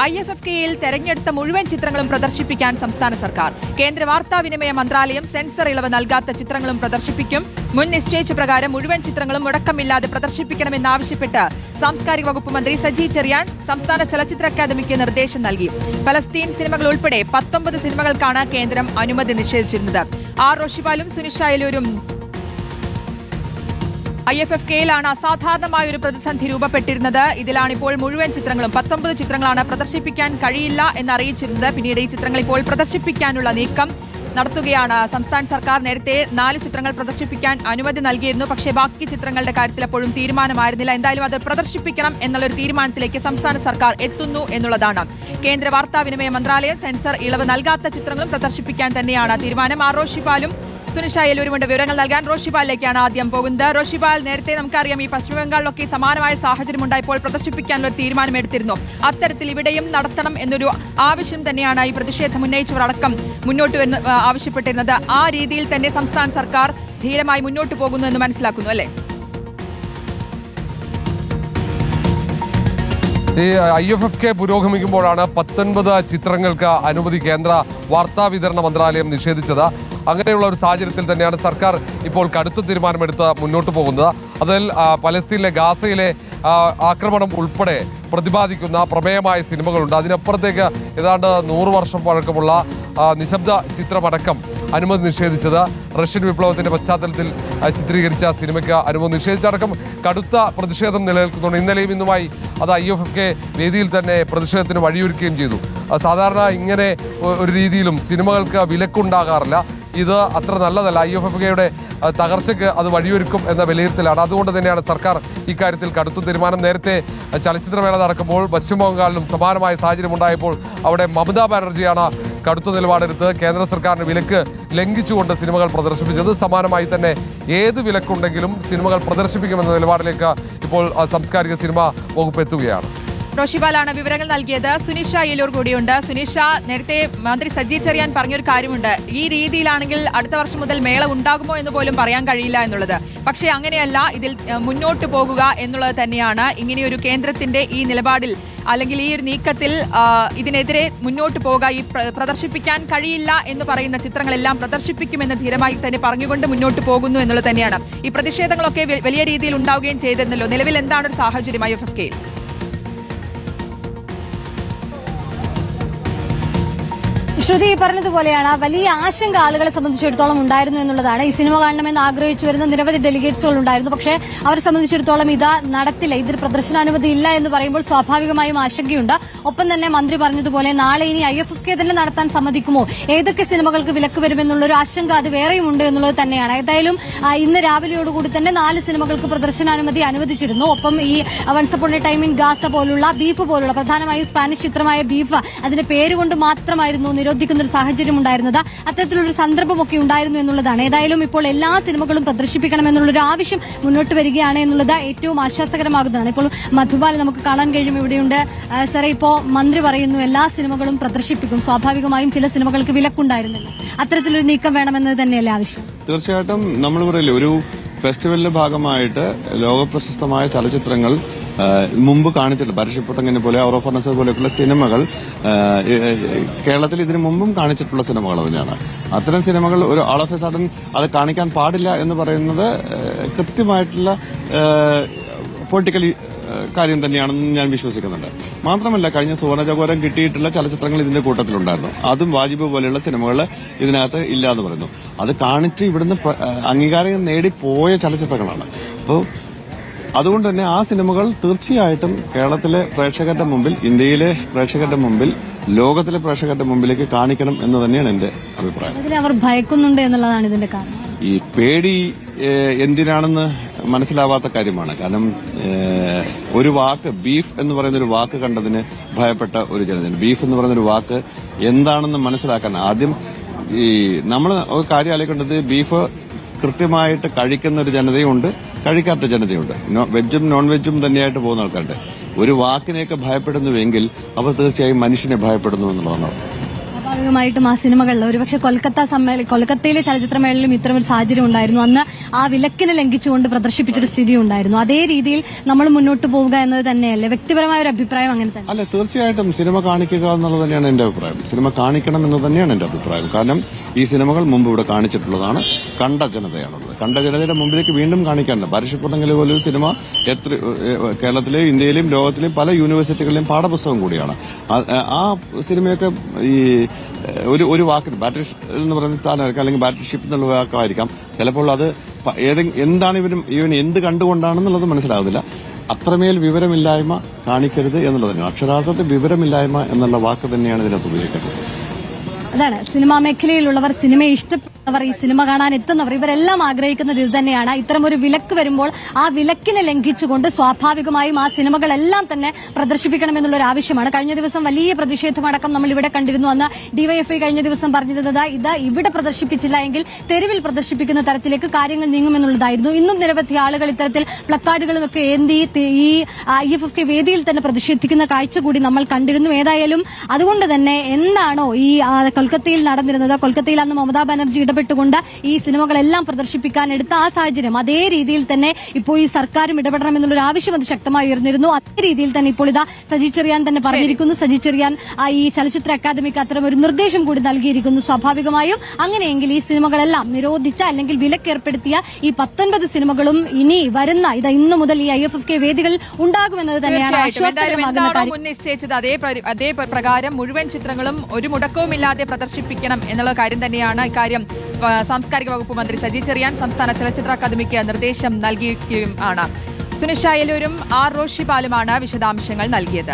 IFFK-യിൽ തെരഞ്ഞെടുത്ത മുഴുവൻ ചിത്രങ്ങളും പ്രദർശിപ്പിക്കാൻ സംസ്ഥാന സർക്കാർ. കേന്ദ്ര വാർത്താവിനിമയ മന്ത്രാലയം സെൻസർ ഇളവ് നൽകാത്ത ചിത്രങ്ങളും പ്രദർശിപ്പിക്കും. മുൻ നിശ്ചയിച്ച പ്രകാരം മുഴുവൻ ചിത്രങ്ങളും മുടക്കമില്ലാതെ പ്രദർശിപ്പിക്കണമെന്നാവശ്യപ്പെട്ട് സാംസ്കാരിക വകുപ്പ് മന്ത്രി സജി ചെറിയാൻ സംസ്ഥാന ചലച്ചിത്ര അക്കാദമിക്ക് നിർദ്ദേശം നൽകി. ഫലസ്തീൻ സിനിമകൾ ഉൾപ്പെടെ 19 സിനിമകൾക്കാണ് കേന്ദ്രം അനുമതി നിഷേധിച്ചിരുന്നത്. ആർ റോഷിപാലും സുനിഷ അയലൂരും IFFK-യിലാണ് അസാധാരണമായ ഒരു പ്രതിസന്ധി രൂപപ്പെട്ടിരുന്നത്. ഇതിലാണ് ഇപ്പോൾ മുഴുവൻ ചിത്രങ്ങളും 19 ചിത്രങ്ങളാണ് പ്രദർശിപ്പിക്കാൻ കഴിയില്ല എന്നറിയിച്ചിരുന്നത്. പിന്നീട് ഈ ചിത്രങ്ങൾ ഇപ്പോൾ പ്രദർശിപ്പിക്കാനുള്ള നീക്കം നടത്തുകയാണ് സംസ്ഥാന സർക്കാർ. നേരത്തെ 4 ചിത്രങ്ങൾ പ്രദർശിപ്പിക്കാൻ അനുമതി നൽകിയിരുന്നു. പക്ഷേ ബാക്കി ചിത്രങ്ങളുടെ കാര്യത്തിൽ അപ്പോഴും തീരുമാനമായിരുന്നില്ല. എന്തായാലും അത് പ്രദർശിപ്പിക്കണം എന്നുള്ളൊരു തീരുമാനത്തിലേക്ക് സംസ്ഥാന സർക്കാർ എത്തുന്നു എന്നുള്ളതാണ്. കേന്ദ്ര വാർത്താവിനിമയ മന്ത്രാലയം സെൻസർ ഇളവ് നൽകാത്ത ചിത്രങ്ങളും പ്രദർശിപ്പിക്കാൻ തന്നെയാണ് തീരുമാനം. ആർ റോഷിപാലും സുനിഷ അയലൂരുമുണ്ട് വിവരങ്ങൾ നൽകാൻ. റോഷിപാലിലേക്കാണ് ആദ്യം പോകുന്നത്. റോഷിപാൽ, നേരത്തെ നമുക്കറിയാം ഈ പശ്ചിമബംഗാളിലൊക്കെ സമാനമായ സാഹചര്യം ഉണ്ടായപ്പോൾ പ്രദർശിപ്പിക്കാനുള്ള തീരുമാനമെടുത്തിരുന്നു. അത്തരത്തിൽ ഇവിടെയും നടത്തണം എന്നൊരു ആവശ്യം തന്നെയാണ് ഈ പ്രതിഷേധം ഉന്നയിച്ചവർ അടക്കം മുന്നോട്ട് ആവശ്യപ്പെട്ടിരുന്നത്. ആ രീതിയിൽ തന്നെ സംസ്ഥാന സർക്കാർ ധീരമായി മുന്നോട്ട് പോകുന്നു എന്ന് മനസ്സിലാക്കുന്നു, അല്ലേ? ഈ IFFK പുരോഗമിക്കുമ്പോഴാണ് 19 ചിത്രങ്ങൾക്ക് അനുമതി കേന്ദ്ര വാർത്താ വിതരണ മന്ത്രാലയം നിഷേധിച്ചത്. അങ്ങനെയുള്ള ഒരു സാഹചര്യത്തിൽ തന്നെയാണ് സർക്കാർ ഇപ്പോൾ കടുത്ത തീരുമാനമെടുത്ത് മുന്നോട്ട് പോകുന്നത്. അതിൽ പലസ്തീനിലെ ഗാസയിലെ ആക്രമണം ഉൾപ്പെടെ പ്രതിപാദിക്കുന്ന പ്രമേയമായ സിനിമകളുണ്ട്. അതിനപ്പുറത്തേക്ക് ഏതാണ്ട് 100 വർഷം പഴക്കമുള്ള നിശബ്ദ ചിത്രമടക്കം അനുമതി നിഷേധിച്ചത്. റഷ്യൻ വിപ്ലവത്തിന്റെ പശ്ചാത്തലത്തിൽ ചിത്രീകരിച്ച സിനിമയ്ക്ക് അനുമതി നിഷേധിച്ചടക്കം കടുത്ത പ്രതിഷേധം നിലനിൽക്കുന്നുണ്ട്. ഇന്നലെയും ഇന്നുമായി അത് IFFK വേദിയിൽ തന്നെ പ്രതിഷേധത്തിന് വഴിയൊരുക്കുകയും ചെയ്തു. സാധാരണ ഇങ്ങനെ ഒരു രീതിയിലും സിനിമകൾക്ക് വിലക്കുണ്ടാകാറില്ല. ഇത് അത്ര നല്ലതല്ല. IFFK-യുടെ തകർച്ചയ്ക്ക് അത് വഴിയൊരുക്കും എന്ന വിലയിരുത്തലാണ്. അതുകൊണ്ട് തന്നെയാണ് സർക്കാർ ഇക്കാര്യത്തിൽ കടുത്ത തീരുമാനം. നേരത്തെ ചലച്ചിത്രമേള നടക്കുമ്പോൾ പശ്ചിമബംഗാളിലും സമാനമായ സാഹചര്യം ഉണ്ടായപ്പോൾ അവിടെ മമതാ ബാനർജിയാണ് കടുത്ത നിലപാടെടുത്ത് കേന്ദ്ര സർക്കാരിന് വിലക്ക് ലംഘിച്ചുകൊണ്ട് സിനിമകൾ പ്രദർശിപ്പിച്ചത്. സമാനമായി തന്നെ ഏത് വിലക്കുണ്ടെങ്കിലും സിനിമകൾ പ്രദർശിപ്പിക്കുമെന്ന നിലപാടിലേക്ക് ഇപ്പോൾ സാംസ്കാരിക സിനിമാ വകുപ്പ് എത്തുകയാണ്. റോഷിപാലാണ് വിവരങ്ങൾ നൽകിയത്. സുനിഷ അയലൂർ കൂടിയുണ്ട്. സുനിഷ, നേരത്തെ മന്ത്രി സജി ചെറിയാൻ പറഞ്ഞൊരു കാര്യമുണ്ട്. ഈ രീതിയിലാണെങ്കിൽ അടുത്ത വർഷം മുതൽ മേള ഉണ്ടാകുമോ എന്ന് പോലും പറയാൻ കഴിയില്ല എന്നുള്ളത്. പക്ഷേ അങ്ങനെയല്ല, ഇതിൽ മുന്നോട്ട് പോകുക എന്നുള്ളത് തന്നെയാണ്. ഇങ്ങനെയൊരു കേന്ദ്രത്തിന്റെ ഈ നിലപാടിൽ അല്ലെങ്കിൽ ഈ ഒരു നീക്കത്തിൽ ഇതിനെതിരെ മുന്നോട്ട് പോകുക, ഈ പ്രദർശിപ്പിക്കാൻ കഴിയില്ല എന്ന് പറയുന്ന ചിത്രങ്ങളെല്ലാം പ്രദർശിപ്പിക്കുമെന്ന് ധീരമായി തന്നെ പറഞ്ഞുകൊണ്ട് മുന്നോട്ട് പോകുന്നു എന്നുള്ളത് തന്നെയാണ്. ഈ പ്രതിഷേധങ്ങളൊക്കെ വലിയ രീതിയിൽ ഉണ്ടാവുകയും ചെയ്തിരുന്നല്ലോ. നിലവിൽ എന്താണ് ഒരു സാഹചര്യം IFFK-യിൽ? ശ്രുതി പറഞ്ഞതുപോലെയാണ്, വലിയ ആശങ്ക ആളുകളെ സംബന്ധിച്ചിടത്തോളം ഉണ്ടായിരുന്നു എന്നുള്ളതാണ്. ഈ സിനിമ കാണണമെന്ന് ആഗ്രഹിച്ചു വരുന്ന നിരവധി ഡെലിഗേറ്റ്സുകൾ ഉണ്ടായിരുന്നു. പക്ഷേ അവരെ സംബന്ധിച്ചിടത്തോളം ഇത് നടത്തില്ല. ഇതിൽ പ്രദർശനാനുമതി ഇല്ല എന്ന് പറയുമ്പോൾ സ്വാഭാവികമായും ആശങ്കയുണ്ട്. ഒപ്പം തന്നെ മന്ത്രി പറഞ്ഞതുപോലെ നാളെ ഇനി IFFK തന്നെ നടത്താൻ സമ്മതിക്കുമോ, ഏതൊക്കെ സിനിമകൾക്ക് വിലക്ക് വരുമെന്നുള്ളൊരു ആശങ്ക അത് വേറെയും ഉണ്ട് എന്നുള്ളത് തന്നെയാണ്. ഏതായാലും ഇന്ന് രാവിലെയോടുകൂടി തന്നെ 4 സിനിമകൾക്ക് പ്രദർശനാനുമതി അനുവദിച്ചിരുന്നു. ഒപ്പം ഈ once upon a time in Gaza പോലുള്ള, ബീഫ് പോലുള്ള, പ്രധാനമായും സ്പാനിഷ് ചിത്രമായ ബീഫ്, അതിന്റെ പേരുകൊണ്ട് മാത്രമായിരുന്നു നിരോധിക്കുന്ന ഒരു സാഹചര്യം ഉണ്ടായിരുന്നത്. അത്തരത്തിലൊരു സന്ദർഭമൊക്കെ ഉണ്ടായിരുന്നു എന്നുള്ളതാണ്. ഏതായാലും ഇപ്പോൾ എല്ലാ സിനിമകളും പ്രദർശിപ്പിക്കണമെന്നുള്ളൊരു ആവശ്യം മുന്നോട്ട് വരികയാണ് എന്നുള്ളത് ഏറ്റവും ആശ്വാസകരമാകുന്നതാണ്. ഇപ്പോൾ മധുബാൽ നമുക്ക് കാണാൻ കഴിയും, ഇവിടെയുണ്ട്. സാറേ, ഇപ്പോ മന്ത്രി പറയുന്നു എല്ലാ സിനിമകളും പ്രദർശിപ്പിക്കും. സ്വാഭാവികമായും ചില സിനിമകൾക്ക് വിലക്കുണ്ടായിരുന്നില്ല. അത്തരത്തിലൊരു നീക്കം വേണമെന്നത് തന്നെയല്ലേ ആവശ്യം? തീർച്ചയായിട്ടും നമ്മൾ പറയില്ലേ, ഒരു ഫെസ്റ്റിവലിന്റെ ഭാഗമായിട്ട് ലോകപ്രശസ്തമായ ചലച്ചിത്രങ്ങൾ മുമ്പ് കാണിച്ചിട്ടുണ്ട്. പരശിപ്പൊട്ടങ്ങനെ പോലെ, ഔർ ഓഫ് ഫർണസ് പോലെയൊക്കെയുള്ള സിനിമകൾ കേരളത്തിൽ ഇതിനു മുമ്പും കാണിച്ചിട്ടുള്ള സിനിമകൾ തന്നെയാണ്. അത്തരം സിനിമകൾ ഒരു ആൾ ഓഫ് എ സഡൻ അത് കാണിക്കാൻ പാടില്ല എന്ന് പറയുന്നത് കൃത്യമായിട്ടുള്ള പൊളിറ്റിക്കലി കാര്യം തന്നെയാണെന്ന് ഞാൻ വിശ്വസിക്കുന്നുണ്ട്. മാത്രമല്ല, കഴിഞ്ഞ സുവർണചകോരം കിട്ടിയിട്ടുള്ള ചലച്ചിത്രങ്ങൾ ഇതിന്റെ കൂട്ടത്തിലുണ്ടായിരുന്നു. അതും വാജിബ് പോലെയുള്ള സിനിമകൾ ഇതിനകത്ത് ഇല്ല എന്ന് പറയുന്നു. അത് കാണിച്ച് ഇവിടുന്ന് അംഗീകാരം നേടിപ്പോയ ചലച്ചിത്രങ്ങളാണ്. അപ്പോൾ അതുകൊണ്ട് തന്നെ ആ സിനിമകൾ തീർച്ചയായിട്ടും കേരളത്തിലെ പ്രേക്ഷകരുടെ മുമ്പിൽ, ഇന്ത്യയിലെ പ്രേക്ഷകരുടെ മുമ്പിൽ, ലോകത്തിലെ പ്രേക്ഷകരുടെ മുമ്പിലേക്ക് കാണിക്കണം എന്ന് തന്നെയാണ് എന്റെ അഭിപ്രായം. അതിനെ അവർ ഭയക്കുന്നുണ്ട് എന്നുള്ളതാണ് ഇതിന്റെ കാരണം. ഈ പേടി എന്തിനാണെന്ന് മനസ്സിലാവാത്ത കാര്യമാണ്. കാരണം ഒരു വാക്ക്, ബീഫ് എന്ന് പറയുന്ന ഒരു വാക്ക് കണ്ടതിന് ഭയപ്പെട്ട ഒരു ജനതയാണ്. ബീഫ് എന്ന് പറയുന്ന ഒരു വാക്ക് എന്താണെന്ന് മനസ്സിലാക്കാൻ ആദ്യം ഈ നമ്മൾ ഒരു കാര്യം ആലോചിക്കേണ്ടത്, ബീഫ് കൃത്യമായിട്ട് കഴിക്കുന്ന ഒരു ജനതയുണ്ട്, കഴിക്കാത്ത ജനതയുണ്ട്. വെജും നോൺ വെജും തന്നെയായിട്ട് പോകുന്ന ആൾക്കാരുണ്ട്. ഒരു വാക്കിനെയൊക്കെ ഭയപ്പെടുന്നുവെങ്കിൽ അവർ തീർച്ചയായും മനുഷ്യനെ ഭയപ്പെടുന്നു എന്നുള്ളതാണ്. സ്വാഭാവികമായിട്ടും ആ സിനിമകളിൽ ഒരുപക്ഷെ കൊൽക്കത്തയിലെ ചലച്ചിത്രമേളയിലും ഇത്തരം ഒരു സാഹചര്യം ഉണ്ടായിരുന്നു. അന്ന് ആ വിലക്കിനെ ലംഘിച്ചുകൊണ്ട് പ്രദർശിപ്പിച്ചൊരു സ്ഥിതി ഉണ്ടായിരുന്നു. അതേ രീതിയിൽ നമ്മൾ മുന്നോട്ട് പോവുക എന്നത് തന്നെയല്ലേ വ്യക്തിപരമായ ഒരു അഭിപ്രായം? അങ്ങനെ തന്നെ അല്ല, തീർച്ചയായിട്ടും സിനിമ കാണിക്കുക എന്നുള്ളത് തന്നെയാണ് എന്റെ അഭിപ്രായം. സിനിമ കാണിക്കണം എന്ന് തന്നെയാണ് എന്റെ അഭിപ്രായം. കാരണം ഈ സിനിമകൾ മുമ്പ് ഇവിടെ കാണിച്ചിട്ടുള്ളതാണ്. കണ്ട ജനതയാണുള്ളത്. കണ്ട ജനതയുടെ മുമ്പിലേക്ക് വീണ്ടും കാണിക്കാനില്ല. ബാരിഷപ്പുറത്തെങ്കിലും പോലൊരു സിനിമ കേരളത്തിലെയും ഇന്ത്യയിലെയും ലോകത്തിലെയും പല യൂണിവേഴ്സിറ്റികളിലെയും പാഠപുസ്തകം കൂടിയാണ്. ആ സിനിമയൊക്കെ ഈ ഒരു വാക്കിന് ബാറ്ററി എന്ന് പറയുന്ന അല്ലെങ്കിൽ ബാറ്ററി ഷിപ്പ് എന്നുള്ള വാക്കായിരിക്കാം. ചിലപ്പോൾ അത് എന്താണ് ഇവൻ എന്ത് കണ്ടുകൊണ്ടാണെന്നുള്ളത് മനസ്സിലാകുന്നില്ല. അത്രമേൽ വിവരമില്ലായ്മ കാണിക്കരുത് എന്നുള്ളത് തന്നെയാണ്. അക്ഷരാർത്ഥത്തിൽ വിവരമില്ലായ്മ എന്നുള്ള വാക്ക് തന്നെയാണ് ഇതിനകത്ത് ഉപയോഗിക്കേണ്ടത്. അതാണ് സിനിമാ മേഖലയിലുള്ളവർ, സിനിമയെ ഇഷ്ടപ്പെടുന്നവർ, ഈ സിനിമ കാണാൻ എത്തുന്നവർ, ഇവരെല്ലാം ആഗ്രഹിക്കുന്നത് ഇത് തന്നെയാണ്. ഇത്തരമൊരു വിലക്ക് വരുമ്പോൾ ആ വിലക്കിനെ ലംഘിച്ചുകൊണ്ട് സ്വാഭാവികമായും ആ സിനിമകളെല്ലാം തന്നെ പ്രദർശിപ്പിക്കണമെന്നുള്ളൊരു ആവശ്യമാണ്. കഴിഞ്ഞ ദിവസം വലിയ പ്രതിഷേധമടക്കം നമ്മൾ ഇവിടെ കണ്ടിരുന്നു. അന്ന് ഡിവൈഎഫ്ഐ കഴിഞ്ഞ ദിവസം പറഞ്ഞിരുന്നത് ഇത് ഇവിടെ പ്രദർശിപ്പിച്ചില്ല എങ്കിൽ തെരുവിൽ പ്രദർശിപ്പിക്കുന്ന തരത്തിലേക്ക് കാര്യങ്ങൾ നീങ്ങുമെന്നുള്ളതായിരുന്നു. ഇന്നും നിരവധി ആളുകൾ ഇത്തരത്തിൽ പ്ലക്കാർഡുകളുമൊക്കെ ഏന്തി ഈ IFFK വേദിയിൽ തന്നെ പ്രതിഷേധിക്കുന്ന കാഴ്ച കൂടി നമ്മൾ കണ്ടിരുന്നു. ഏതായാലും അതുകൊണ്ട് തന്നെ എന്താണോ ഈ കൊൽക്കത്തയിൽ നടന്നിരുന്നത്, കൊൽക്കത്തയിൽ അന്ന് മമതാ ബാനർജി ഇടപെട്ടുകൊണ്ട് ഈ സിനിമകളെല്ലാം പ്രദർശിപ്പിക്കാൻ എടുത്ത ആ സാഹചര്യം, അതേ രീതിയിൽ തന്നെ ഇപ്പോൾ ഈ സർക്കാരും ഇടപെടണമെന്നുള്ളൊരു ആവശ്യം അത് ശക്തമായി ഉയർന്നിരുന്നു. അതേ രീതിയിൽ തന്നെ ഇപ്പോൾ ഇതാ സജി ചെറിയാൻ തന്നെ പറഞ്ഞിരിക്കുന്നു. സജി ചെറിയാൻ ഈ ചലച്ചിത്ര അക്കാദമിക്ക് അത്തരം ഒരു നിർദ്ദേശം കൂടി നൽകിയിരിക്കുന്നു. സ്വാഭാവികമായും അങ്ങനെയെങ്കിൽ ഈ സിനിമകളെല്ലാം നിരോധിച്ച അല്ലെങ്കിൽ വിലക്കേർപ്പെടുത്തിയ ഈ 19 സിനിമകളും ഇനി വരുന്ന ഇന്നു മുതൽ ഈ IFFK വേദികൾ ഉണ്ടാകുമെന്നത് തന്നെയാണ് ആശ്വാസകരമാകുന്ന കാര്യം. നിശ്ചയിച്ചത് അതേ പ്രകാരം മുഴുവൻ ചിത്രങ്ങളും ഒരു മുടക്കവുമില്ലാതെ പ്രദർശിപ്പിക്കണം എന്നുള്ള കാര്യം തന്നെയാണ്. ഇക്കാര്യം സാംസ്കാരിക വകുപ്പ് മന്ത്രി സജി ചെറിയാൻ സംസ്ഥാന ചലച്ചിത്ര അക്കാദമിക്ക് നിർദ്ദേശം നൽകിയിരിക്കുകയും ആണ്. സുനിഷ അയലൂരും R. റോഷിപാലുമാണ് വിശദാംശങ്ങൾ നൽകിയത്.